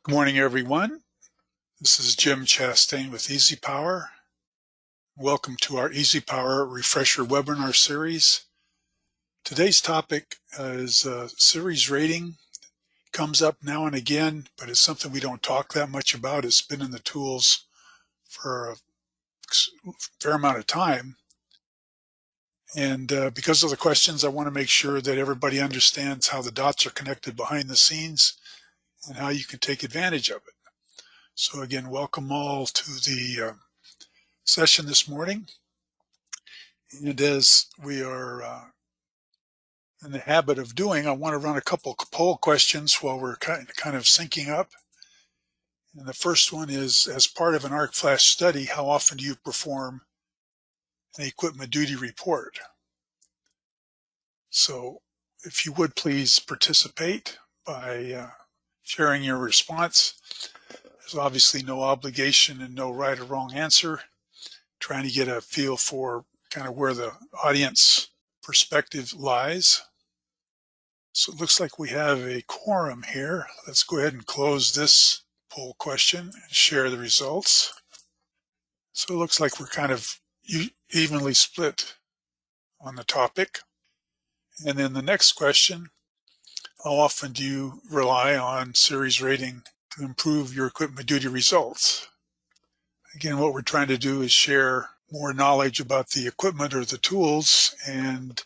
Good morning, everyone. This is Jim Chastain with EasyPower. Welcome to our EasyPower Refresher webinar series. Today's topic is series rating. Comes up now and again, but it's something we don't talk that much about. It's been in the tools for a fair amount of time. And because of the questions, I want to make sure that everybody understands how the dots are connected behind the scenes and how you can take advantage of it. So again, welcome all to the session this morning. And as we are in the habit of doing, I want to run a couple poll questions while we're kind of syncing up. And the first one is, as part of an arc flash study, how often do you perform an equipment duty report? So if you would please participate by sharing your response. There's obviously no obligation and no right or wrong answer. Trying to get a feel for kind of where the audience perspective lies. So it looks like we have a quorum here. Let's go ahead and close this poll question and share the results. So it looks like we're kind of evenly split on the topic. And then the next question, how often do you rely on series rating to improve your equipment duty results? Again, what we're trying to do is share more knowledge about the equipment or the tools and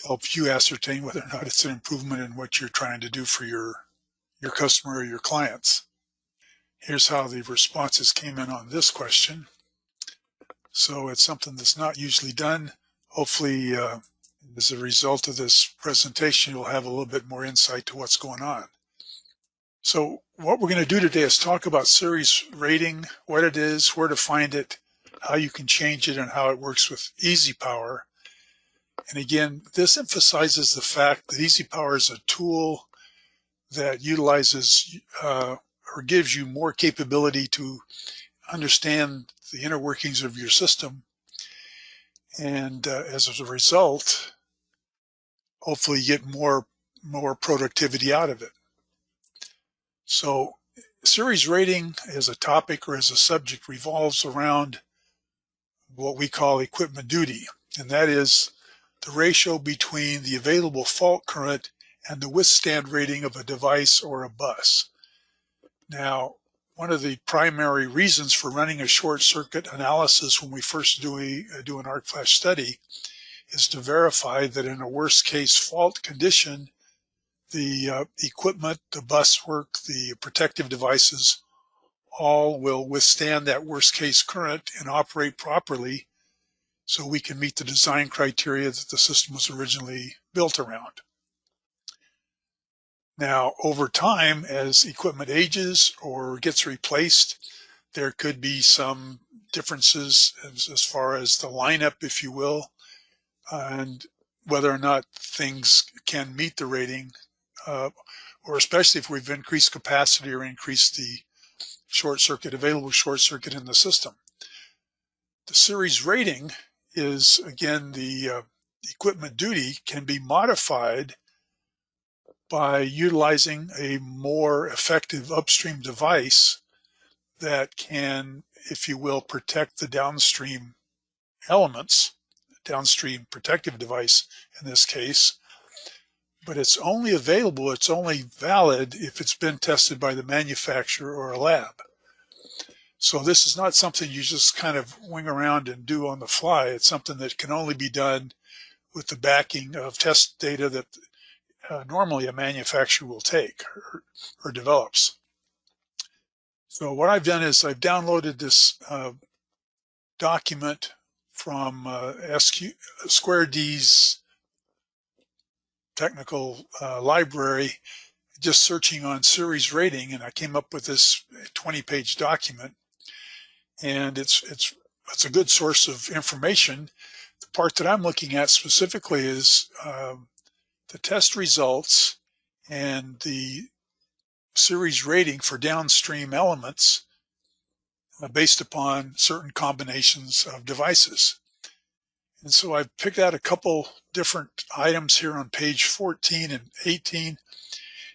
help you ascertain whether or not it's an improvement in what you're trying to do for your customer or your clients. Here's how the responses came in on this question. So it's something that's not usually done. Hopefully, as a result of this presentation, you'll have a little bit more insight to what's going on. So what we're going to do today is talk about series rating, what it is, where to find it, how you can change it, and how it works with EasyPower. And again, this emphasizes the fact that EasyPower is a tool that utilizes or gives you more capability to understand the inner workings of your system. And as a result, hopefully you get more productivity out of it. So series rating as a topic or as a subject revolves around what we call equipment duty. And that is the ratio between the available fault current and the withstand rating of a device or a bus. Now, one of the primary reasons for running a short circuit analysis when we first do an arc flash study is to verify that in a worst case fault condition, the equipment, the bus work, the protective devices all will withstand that worst case current and operate properly so we can meet the design criteria that the system was originally built around. Now, over time, as equipment ages or gets replaced, there could be some differences as far as the lineup, if you will, and whether or not things can meet the rating, or especially if we've increased capacity or increased the available short circuit in the system. The series rating is, again, the equipment duty can be modified by utilizing a more effective upstream device that can, if you will, protect the downstream elements, downstream protective device in this case, but it's only available, it's only valid if it's been tested by the manufacturer or a lab. So this is not something you just kind of wing around and do on the fly. It's something that can only be done with the backing of test data that normally a manufacturer will take or develops. So what I've done is I've downloaded this document from Square D's technical library, just searching on series rating, and I came up with this 20-page document. And it's a good source of information. The part that I'm looking at specifically is the test results and the series rating for downstream elements based upon certain combinations of devices. And so I've picked out a couple different items here on page 14 and 18.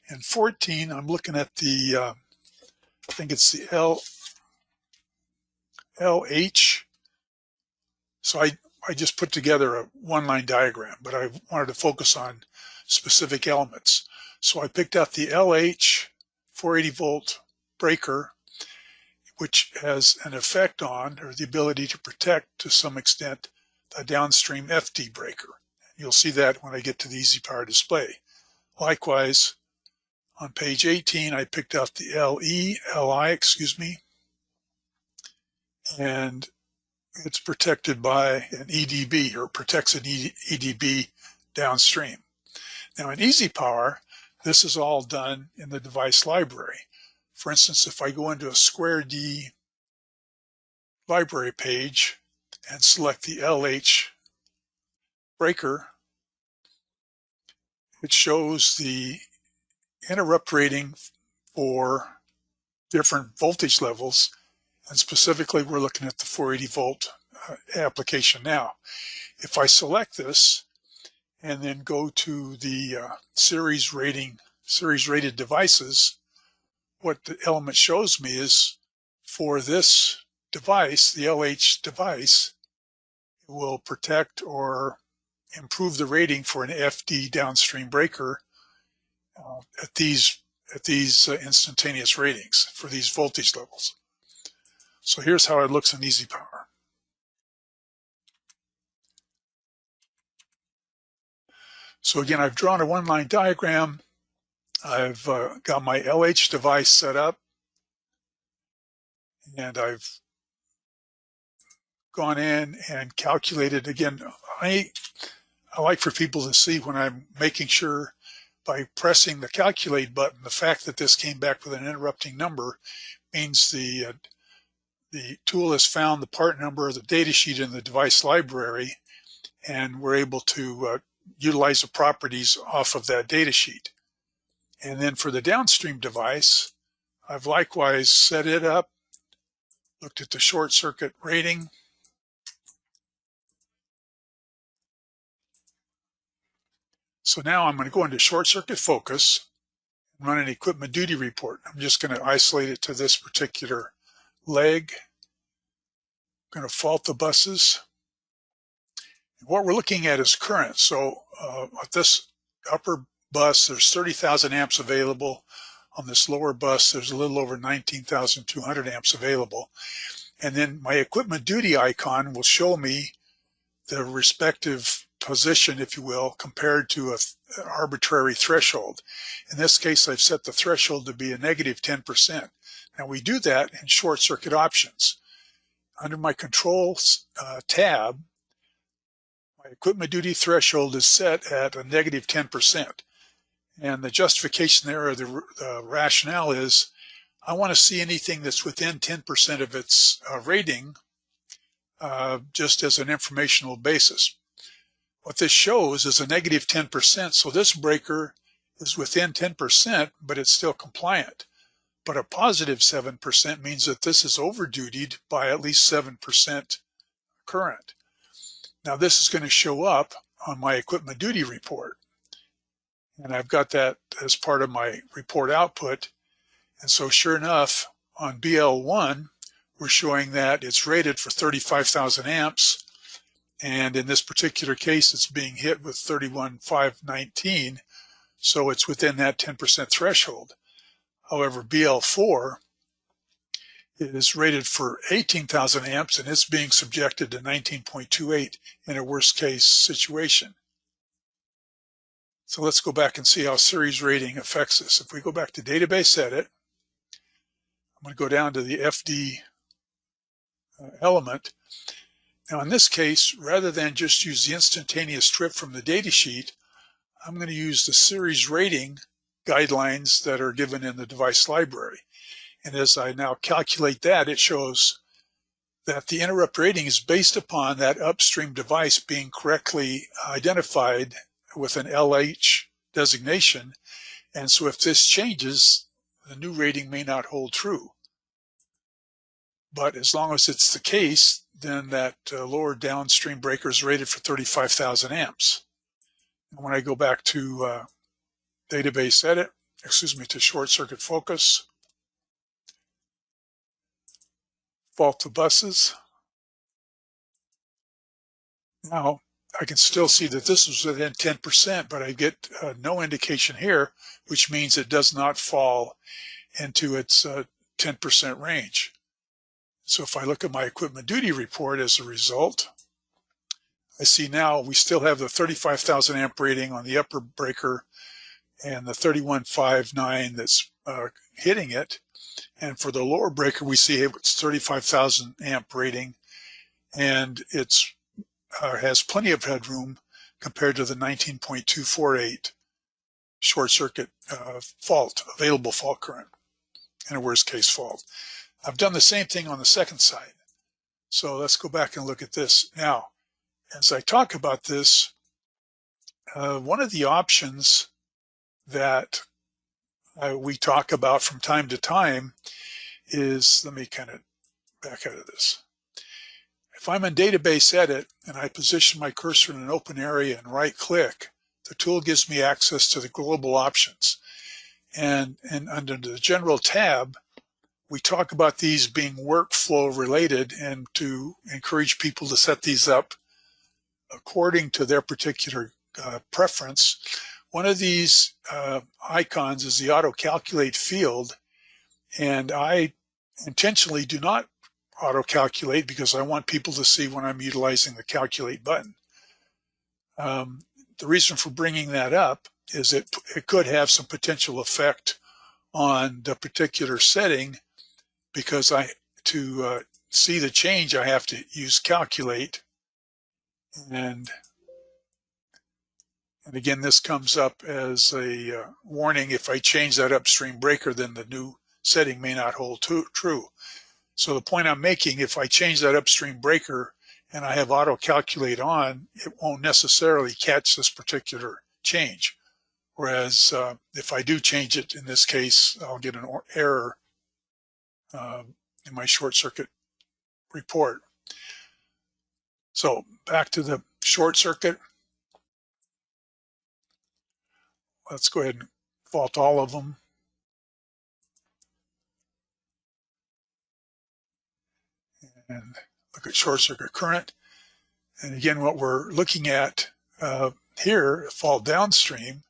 And 14, I'm looking at the think it's the LH. So I just put together a one-line diagram, but I wanted to focus on specific elements. So I picked out the LH 480 volt breaker, which has an effect on, or the ability to protect to some extent, the downstream FD breaker. You'll see that when I get to the EasyPower display. Likewise, on page 18, I picked out the LI, and it's protected by an EDB, or protects an EDB downstream. Now in EasyPower, this is all done in the device library. For instance, if I go into a Square D library page and select the LH breaker, it shows the interrupt rating for different voltage levels, and specifically we're looking at the 480 volt application now. If I select this and then go to the series rated devices, what the element shows me is for this device, the LH device, it will protect or improve the rating for an FD downstream breaker at these instantaneous ratings for these voltage levels. So here's how it looks in EasyPower. So again, I've drawn a one-line diagram. I've got my LH device set up, and I've gone in and calculated. Again, I like for people to see when I'm making sure by pressing the calculate button, the fact that this came back with an interrupting number means the tool has found the part number of the data sheet in the device library, and we're able to utilize the properties off of that data sheet. And then for the downstream device, I've likewise set it up, looked at the short circuit rating. So now I'm going to go into short circuit focus and run an equipment duty report. I'm just going to isolate it to this particular leg. I'm going to fault the buses. What we're looking at is current. So at this upper bus, there's 30,000 amps available. On this lower bus, there's a little over 19,200 amps available. And then my equipment duty icon will show me the respective position, if you will, compared to an arbitrary threshold. In this case, I've set the threshold to be a negative 10%. Now we do that in short circuit options. Under my controls tab, my equipment duty threshold is set at a negative 10%. And the justification there, or the rationale is, I want to see anything that's within 10% of its rating, just as an informational basis. What this shows is a negative 10%, so this breaker is within 10%, but it's still compliant. But a positive 7% means that this is overdutied by at least 7% current. Now this is going to show up on my equipment duty report. And I've got that as part of my report output. And so sure enough, on BL1, we're showing that it's rated for 35,000 amps. And in this particular case, it's being hit with 31,519. So it's within that 10% threshold. However, BL4 is rated for 18,000 amps, and it's being subjected to 19.28 in a worst case situation. So let's go back and see how series rating affects this. If we go back to database edit, I'm going to go down to the FD element. Now in this case, rather than just use the instantaneous trip from the data sheet, I'm going to use the series rating guidelines that are given in the device library. And as I now calculate that, it shows that the interrupt rating is based upon that upstream device being correctly identified with an LH designation. And so if this changes, the new rating may not hold true. But as long as it's the case, then that lower downstream breaker is rated for 35,000 amps. And when I go back to database edit, to short circuit focus, fault the buses. Now, I can still see that this was within 10%, but I get no indication here, which means it does not fall into its 10% range. So if I look at my equipment duty report as a result, I see now we still have the 35,000 amp rating on the upper breaker and the 3159 that's hitting it. And for the lower breaker, we see it's 35,000 amp rating, and it's has plenty of headroom compared to the 19.248 short circuit available fault current and a worst case fault. I've done the same thing on the second side. So let's go back and look at this. Now, as I talk about this, one of the options that we talk about from time to time is, let me kind of back out of this. If I'm in database edit and I position my cursor in an open area and right click, the tool gives me access to the global options. And under the general tab, we talk about these being workflow related and to encourage people to set these up according to their particular preference. One of these icons is the auto calculate field, and I intentionally do not auto calculate because I want people to see when I'm utilizing the calculate button. The reason for bringing that up is it could have some potential effect on the particular setting, because to see the change I have to use calculate, and again this comes up as a warning: if I change that upstream breaker, then the new setting may not hold true. So the point I'm making, if I change that upstream breaker and I have auto calculate on, it won't necessarily catch this particular change. Whereas if I do change it, in this case, I'll get an error in my short circuit report. So back to the short circuit. Let's go ahead and fault all of them. And look at short circuit current. And again, what we're looking at here, fault downstream,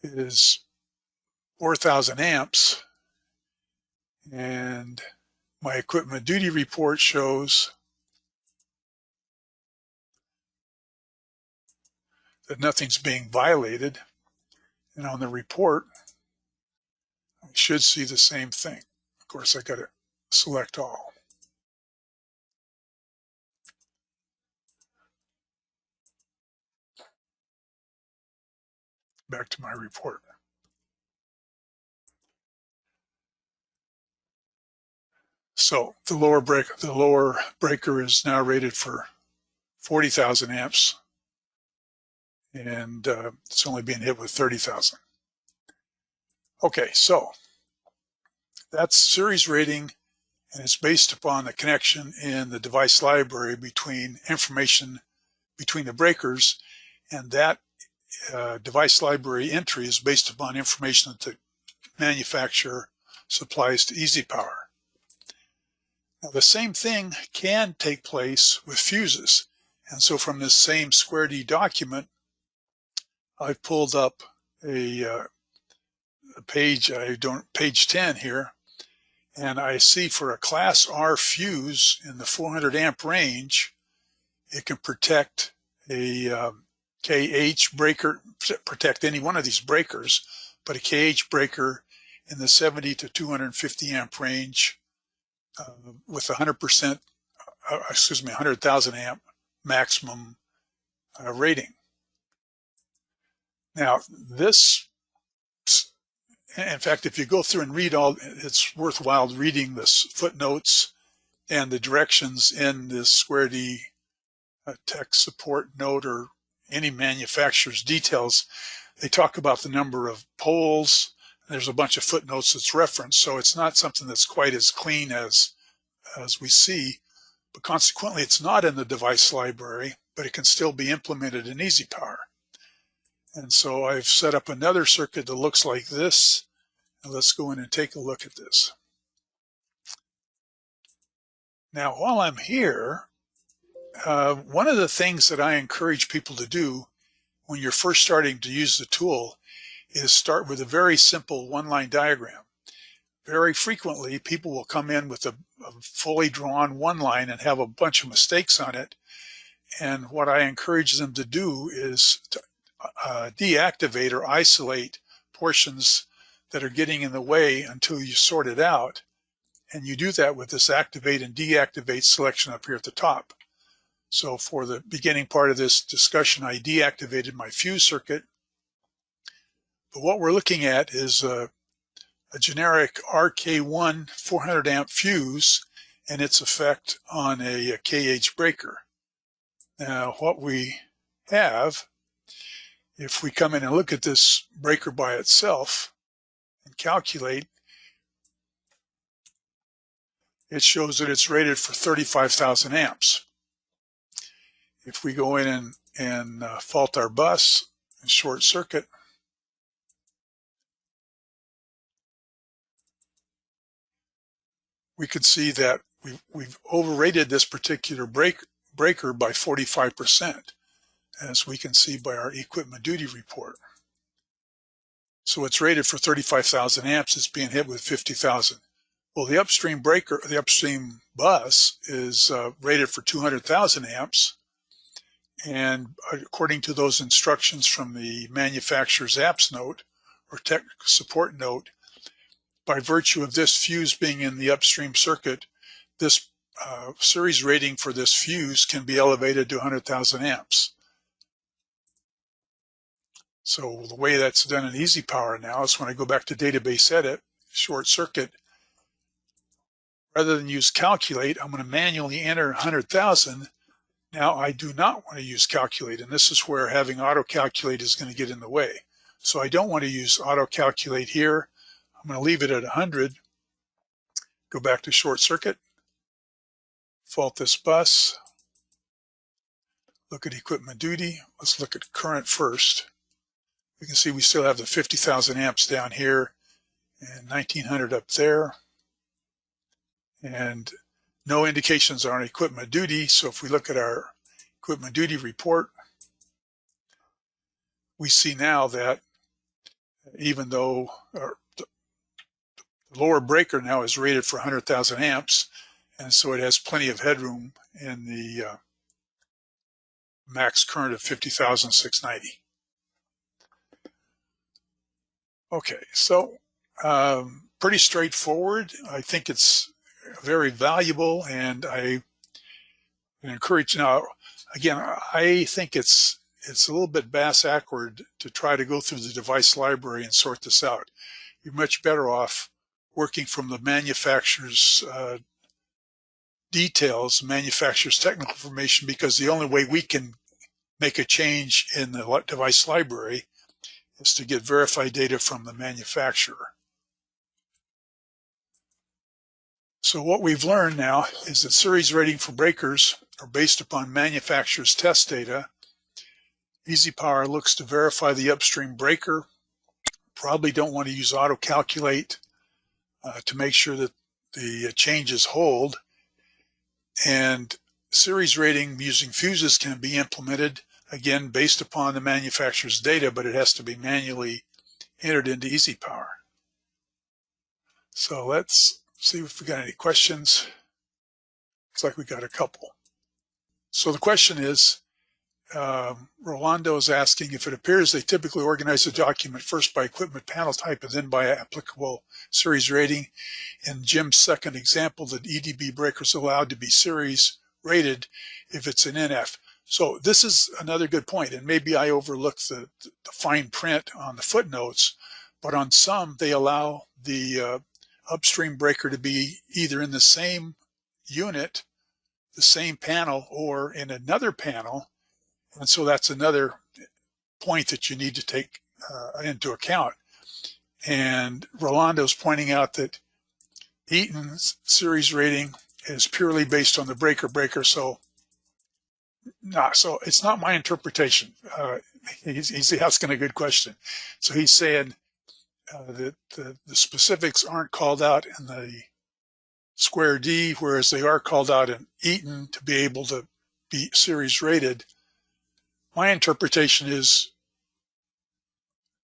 is 4,000 amps. And my equipment duty report shows that nothing's being violated. And on the report, I should see the same thing. Of course, I got to select all. Back to my report. So the lower breaker is now rated for 40,000 amps, and it's only being hit with 30,000. Okay, so that's series rating, and it's based upon the connection in the device library between information between the breakers, and that device library entry is based upon information that the manufacturer supplies to EasyPower. Now, the same thing can take place with fuses. And so from this same Square D document, I've pulled up a page, page 10 here, and I see for a class R fuse in the 400 amp range, it can protect a KH breaker, protect any one of these breakers, but a KH breaker in the 70 to 250 amp range with 100%, 100,000 amp maximum rating. Now, this, in fact, if you go through and read all, it's worthwhile reading this footnotes and the directions in this Square D tech support note or any manufacturer's details. They talk about the number of poles. There's a bunch of footnotes that's referenced, so it's not something that's quite as clean as we see, but consequently it's not in the device library, but it can still be implemented in EasyPower. And so I've set up another circuit that looks like this, and let's go in and take a look at this. Now, while I'm here, one of the things that I encourage people to do when you're first starting to use the tool is start with a very simple one-line diagram. Very frequently, people will come in with a fully drawn one line and have a bunch of mistakes on it. And what I encourage them to do is to deactivate or isolate portions that are getting in the way until you sort it out. And you do that with this activate and deactivate selection up here at the top. So for the beginning part of this discussion, I deactivated my fuse circuit. But what we're looking at is a generic RK1 400 amp fuse and its effect on a KH breaker. Now what we have, if we come in and look at this breaker by itself and calculate, it shows that it's rated for 35,000 amps. If we go in and fault our bus and short circuit, we could see that we've overrated this particular breaker by 45%, as we can see by our equipment duty report. So it's rated for 35,000 amps, it's being hit with 50,000. Well, the upstream bus is rated for 200,000 amps, and according to those instructions from the manufacturer's apps note or technical support note, by virtue of this fuse being in the upstream circuit, this series rating for this fuse can be elevated to 100,000 amps. So the way that's done in EasyPower now is when I go back to database edit, short circuit, rather than use calculate, I'm going to manually enter 100,000. Now I do not want to use calculate, and this is where having auto calculate is going to get in the way. So I don't want to use auto calculate here. I'm going to leave it at 100. Go back to short circuit, fault this bus, look at equipment duty. Let's look at current first. We can see we still have the 50,000 amps down here and 1900 up there, and no indications on equipment duty. So if we look at our equipment duty report, we see now that even though the lower breaker now is rated for 100,000 amps, and so it has plenty of headroom in the max current of 50,690. Okay, so pretty straightforward. I think it's very valuable, and I encourage. Now, again, I think it's a little bit bass-ackward to try to go through the device library and sort this out. You're much better off working from the manufacturer's details, manufacturer's technical information, because the only way we can make a change in the device library is to get verified data from the manufacturer. So what we've learned now is that series rating for breakers are based upon manufacturer's test data. EasyPower looks to verify the upstream breaker. Probably don't want to use auto calculate to make sure that the changes hold. And series rating using fuses can be implemented, again, based upon the manufacturer's data, but it has to be manually entered into EasyPower. So let's see if we got any questions. Looks like we got a couple. So the question is, Rolando is asking, if it appears they typically organize the document first by equipment panel type and then by applicable series rating. In Jim's second example, the EDB breaker is allowed to be series rated if it's an NF. So this is another good point, and maybe I overlooked the fine print on the footnotes, but on some they allow the upstream breaker to be either in the same unit, the same panel, or in another panel. And so that's another point that you need to take into account. And Rolando's pointing out that Eaton's series rating is purely based on the breaker. So it's not my interpretation. He's asking a good question. So he's saying that the specifics aren't called out in the square D, whereas they are called out in Eaton to be able to be series rated. My interpretation is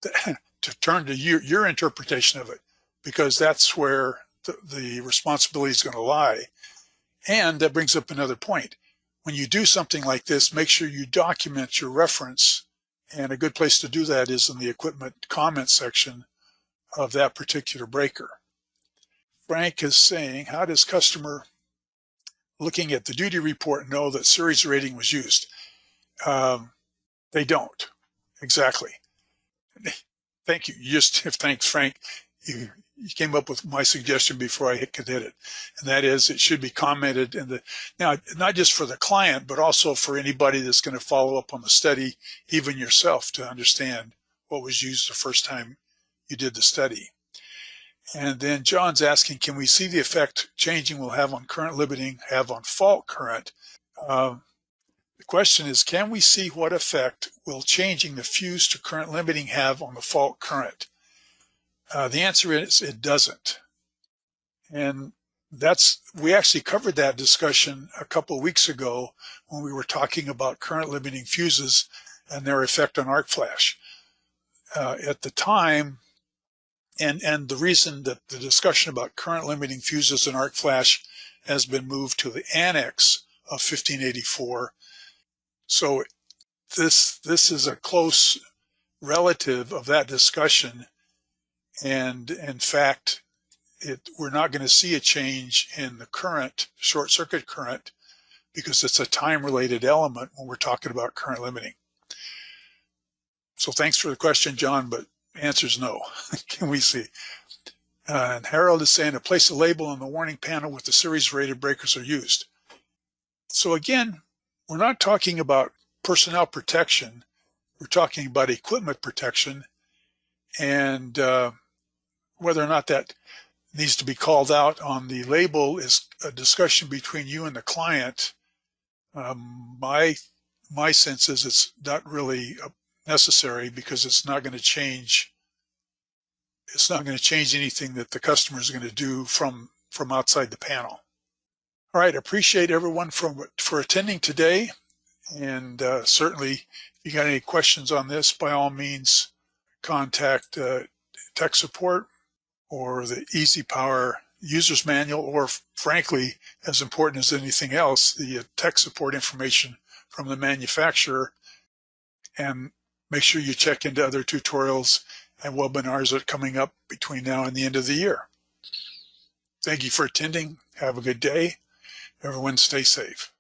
to turn to your interpretation of it, because that's where the responsibility is going to lie. And that brings up another point. When you do something like this, make sure you document your reference. And a good place to do that is in the equipment comment section of that particular breaker. Frank is saying, how does customer looking at the duty report know that series rating was used? They don't. Exactly. Thank you. Thanks, Frank. You came up with my suggestion before I could hit it. And that is, it should be commented in now, not just for the client, but also for anybody that's going to follow up on the study, even yourself, to understand what was used the first time you did the study. And then John's asking, can we see the effect changing will have on current limiting, have on fault current? The question is, can we see what effect will changing the fuse to current limiting have on the fault current? The answer is it doesn't. And we actually covered that discussion a couple of weeks ago when we were talking about current limiting fuses and their effect on arc flash. At the time, and the reason that the discussion about current limiting fuses and arc flash has been moved to the annex of 1584. So this is a close relative of that discussion. And in fact, we're not going to see a change in the current, short circuit current, because it's a time-related element when we're talking about current limiting. So thanks for the question, John, but the answer is no. Can we see? And Harold is saying to place a label on the warning panel with the series rated breakers are used. So again, we're not talking about personnel protection. We're talking about equipment protection, and whether or not that needs to be called out on the label is a discussion between you and the client. My sense is it's not really necessary, because it's not going to change. It's not going to change anything that the customer is going to do from outside the panel. All right, appreciate everyone for attending today, and certainly if you got any questions on this, by all means contact tech support or the EasyPower user's manual, or frankly, as important as anything else, the tech support information from the manufacturer. And make sure you check into other tutorials and webinars that are coming up between now and the end of the year. Thank you for attending. Have a good day. Everyone stay safe.